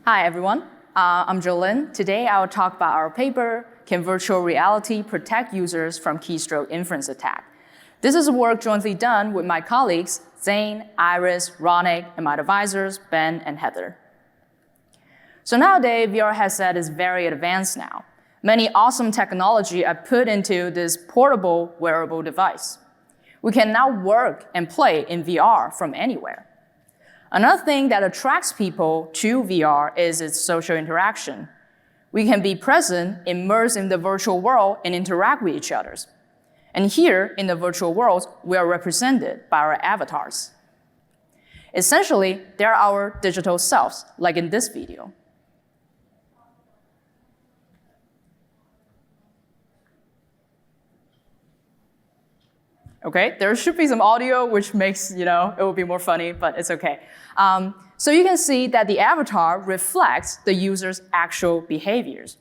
Hi, everyone. I'm Zhuolin. Today, I'll talk about our paper, Can Virtual Reality Protect Users from Keystroke Inference Attack? This is work jointly done with my colleagues, Zain, Iris, Ronik, and my advisors, Ben and Heather. So nowadays, VR headset is very advanced now. Many awesome technology are put into this portable wearable device. We can now work and play in VR from anywhere. Another thing that attracts people to VR is its social interaction. We can be present, immersed in the virtual world, and interact with each other. And here, in the virtual world, we are represented by our avatars. Essentially, they're our digital selves, like in this video. Okay, there should be some audio, which makes, it will be more funny, but it's okay. So you can see that the avatar reflects the user's actual behaviors.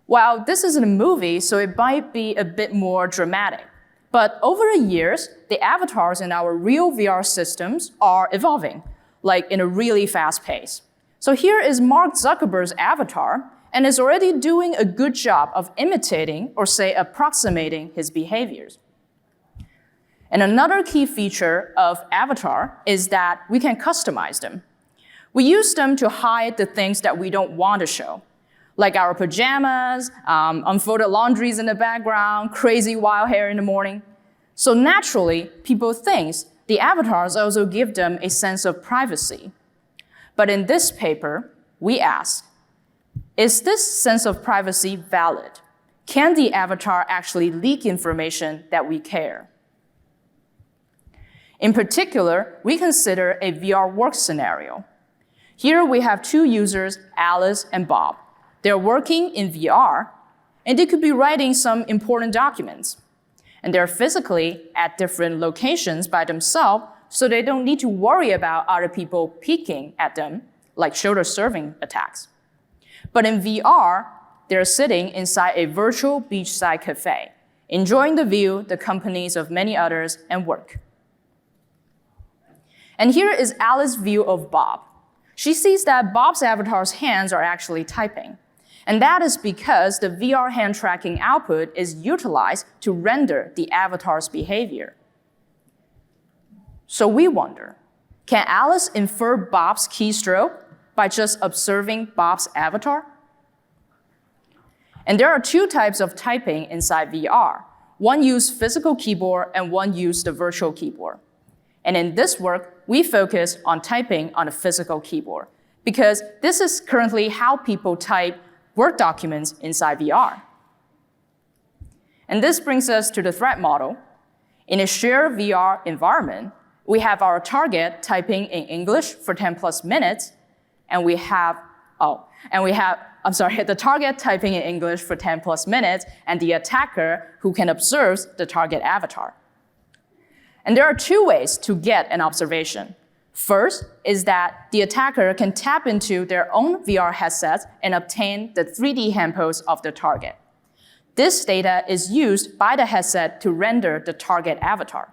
While this isn't a movie, so it might be a bit more dramatic. But over the years, the avatars in our real VR systems are evolving, like in a really fast pace. So here is Mark Zuckerberg's avatar, and is already doing a good job of imitating, or say approximating, his behaviors. And another key feature of Avatar is that we can customize them. We use them to hide the things that we don't want to show, like our pajamas, unfolded laundries in the background, crazy wild hair in the morning. So naturally, people think the avatars also give them a sense of privacy. But in this paper, we ask, is this sense of privacy valid? Can the avatar actually leak information that we care? In particular, we consider a VR work scenario. Here we have two users, Alice and Bob. They're working in VR, and they could be writing some important documents. And they're physically at different locations by themselves, so they don't need to worry about other people peeking at them, like shoulder-surfing attacks. But in VR, they're sitting inside a virtual beachside cafe, enjoying the view, the companies of many others, and work. And here is Alice's view of Bob. She sees that Bob's avatar's hands are actually typing. And that is because the VR hand tracking output is utilized to render the avatar's behavior. So we wonder, can Alice infer Bob's keystroke by just observing Bob's avatar? And there are two types of typing inside VR. One uses physical keyboard and one uses the virtual keyboard. And in this work, we focus on typing on a physical keyboard because this is currently how people type Word documents inside VR. And this brings us to the threat model. In a shared VR environment, we have our target typing in English for 10 plus minutes, and the target typing in English for 10 plus minutes, and the attacker who can observe the target avatar. And there are two ways to get an observation. First is that the attacker can tap into their own VR headsets and obtain the 3D hand pose of the target. This data is used by the headset to render the target avatar.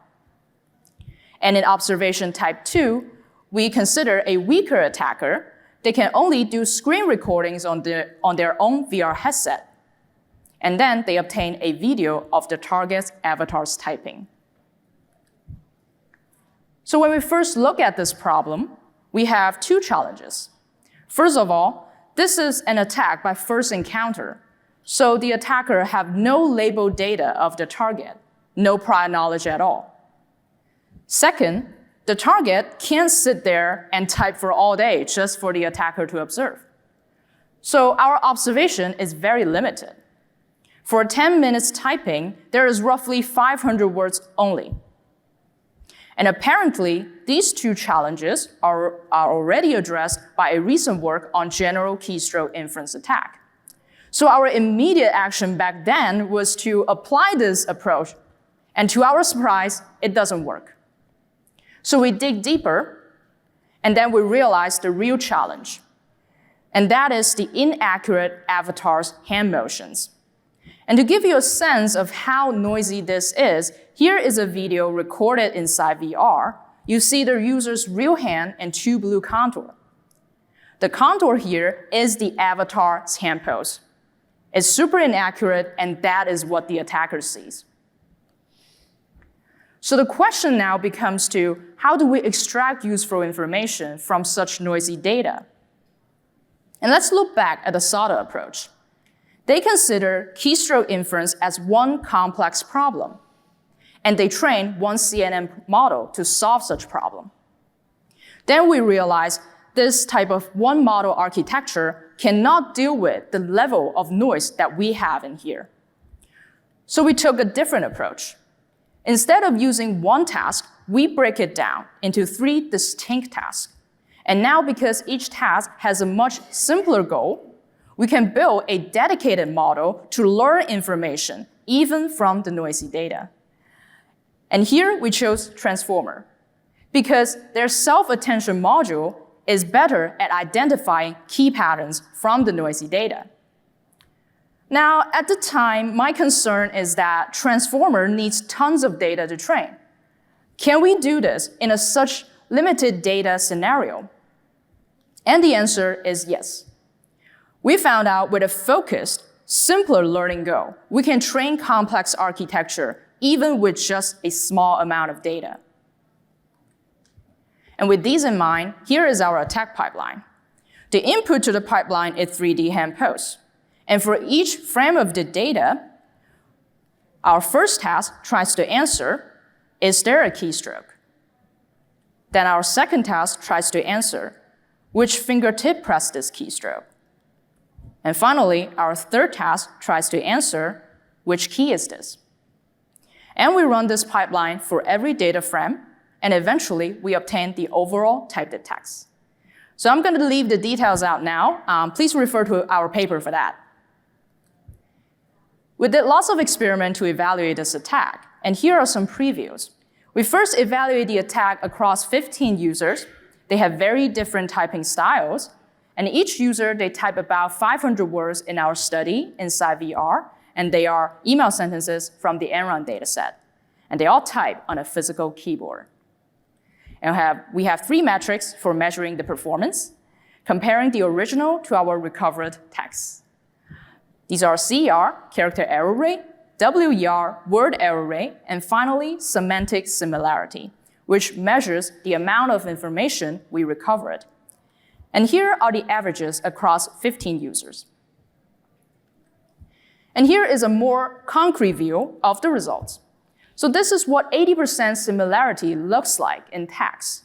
And in observation type 2, we consider a weaker attacker. They can only do screen recordings on their own VR headset. And then they obtain a video of the target's avatar's typing. So when we first look at this problem, we have two challenges. First of all, this is an attack by first encounter. So the attacker have no labeled data of the target, no prior knowledge at all. Second, the target can't sit there and type for all day just for the attacker to observe. So our observation is very limited. For 10 minutes typing, there is roughly 500 words only. And apparently, these two challenges are already addressed by a recent work on general keystroke inference attack. So our immediate action back then was to apply this approach, and to our surprise, it doesn't work. So we dig deeper, and then we realize the real challenge, and that is the inaccurate avatar's hand motions. And to give you a sense of how noisy this is, here is a video recorded inside VR. You see the user's real hand and two blue contours. The contour here is the avatar's hand pose. It's super inaccurate, and that is what the attacker sees. So the question now becomes to, how do we extract useful information from such noisy data? And let's look back at the SADA approach. They consider keystroke inference as one complex problem, and they train one CNN model to solve such problem. Then we realized this type of one model architecture cannot deal with the level of noise that we have in here. So we took a different approach. Instead of using one task, we break it down into 3 distinct tasks. And now, because each task has a much simpler goal, we can build a dedicated model to learn information, even from the noisy data. And here we chose Transformer, because their self-attention module is better at identifying key patterns from the noisy data. Now, at the time, my concern is that Transformer needs tons of data to train. Can we do this in a such limited data scenario? And the answer is yes. We found out with a focused, simpler learning goal, we can train complex architecture even with just a small amount of data. And with these in mind, here is our attack pipeline. The input to the pipeline is 3D hand pose. And for each frame of the data, our first task tries to answer, is there a keystroke? Then our second task tries to answer, which fingertip pressed this keystroke? And finally, our third task tries to answer, which key is this? And we run this pipeline for every data frame, and eventually we obtain the overall typed text. So I'm going to leave the details out now. Please refer to our paper for that. We did lots of experiments to evaluate this attack, and here are some previews. We first evaluated the attack across 15 users. They have very different typing styles, and each user, they type about 500 words in our study inside VR, and they are email sentences from the Enron dataset. And they all type on a physical keyboard. And we have 3 metrics for measuring the performance, comparing the original to our recovered text. These are CER, character error rate, WER, word error rate, and finally, semantic similarity, which measures the amount of information we recovered. And here are the averages across 15 users. And here is a more concrete view of the results. So this is what 80% similarity looks like in text.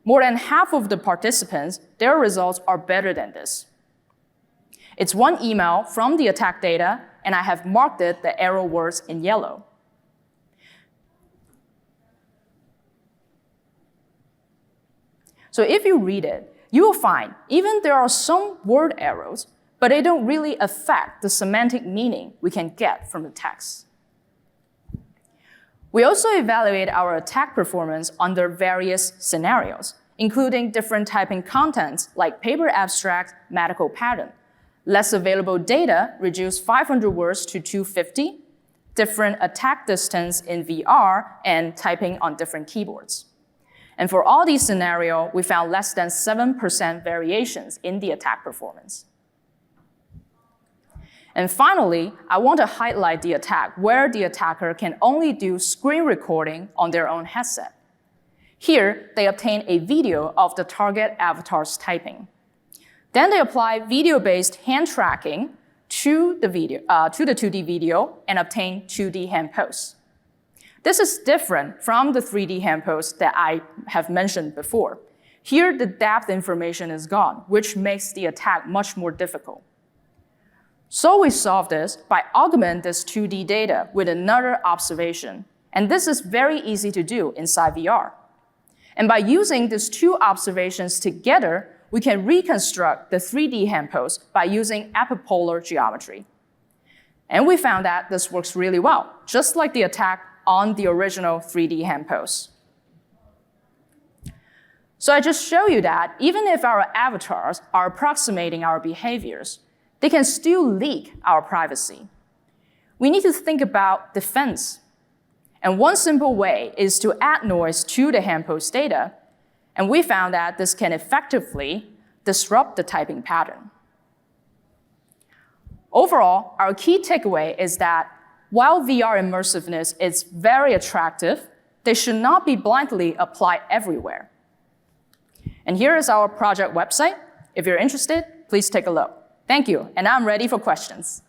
More than half of the participants, their results are better than this. It's one email from the attack data, and I have marked it the error words in yellow. So if you read it, you will find even there are some word errors, but they don't really affect the semantic meaning we can get from the text. We also evaluate our attack performance under various scenarios, including different typing contents like paper abstract, medical pattern. Less available data reduced 500 words to 250, different attack distance in VR, and typing on different keyboards. And for all these scenarios, we found less than 7% variations in the attack performance. And finally, I want to highlight the attack where the attacker can only do screen recording on their own headset. Here, they obtain a video of the target avatar's typing. Then they apply video-based hand tracking to the 2D video and obtain 2D hand pose. This is different from the 3D hand pose that I have mentioned before. Here, the depth information is gone, which makes the attack much more difficult. So we solve this by augmenting this 2D data with another observation. And this is very easy to do inside VR. And by using these 2 observations together, we can reconstruct the 3D hand pose by using epipolar geometry. And we found that this works really well, just like the attack on the original 3D hand pose. So I just show you that even if our avatars are approximating our behaviors, they can still leak our privacy. We need to think about defense. And one simple way is to add noise to the hand pose data. And we found that this can effectively disrupt the typing pattern. Overall, our key takeaway is that while VR immersiveness is very attractive, they should not be blindly applied everywhere. And here is our project website. If you're interested, please take a look. Thank you, and I'm ready for questions.